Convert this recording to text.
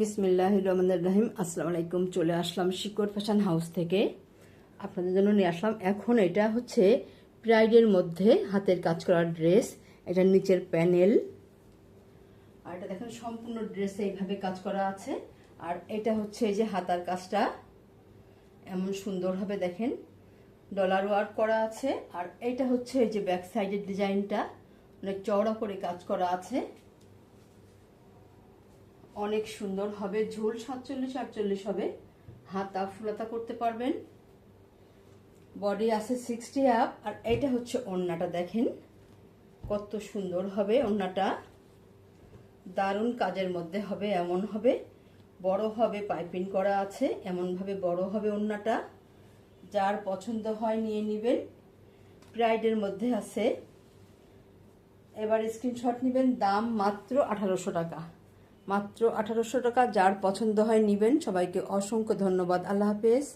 বিসমিল্লাহির রহমানির রহিম। আসসালামু আলাইকুম। চলে আসলাম শিকড় ফ্যাশন হাউস থেকে আপনাদের জন্য নিয়ে আসলাম। এখন এটা হচ্ছে ব্রাইডের মধ্যে হাতের কাজ করা ড্রেস। এটা নিচের প্যানেল, আর এটা দেখেন সম্পূর্ণ ড্রেসে এইভাবে কাজ করা আছে। আর এটা হচ্ছে এই যে হাতার কাজটা এমন সুন্দরভাবে দেখেন ডলার ওয়ার্ক করা আছে। আর এটা হচ্ছে এই যে ব্যাক সাইডের ডিজাইনটা অনেক চওড়া করে কাজ করা আছে, অনেক সুন্দর হবে। ঝোল 47-48 হবে, হাতা ফুলাতা করতে পারবেন। বডি আছে 60 আপ। আর এটা হচ্ছে ওড়নাটা, দেখেন কত সুন্দর হবে ওড়নাটা, দারুণ কাজের মধ্যে হবে। এমন হবে, বড় হবে, পাইপিং করা আছে, এমন ভাবে বড় হবে ওড়নাটা। যার পছন্দ হয় নিয়ে নেবেন। ব্রাইডের মধ্যে আছে, এবার স্ক্রিনশট নেবেন। দাম মাত্র 1800 টাকা, মাত্র 1800 টাকা। যার পছন্দ হয় নেবেন। সবাইকে অসংখ্য ধন্যবাদ। আল্লাহ হাফেজ।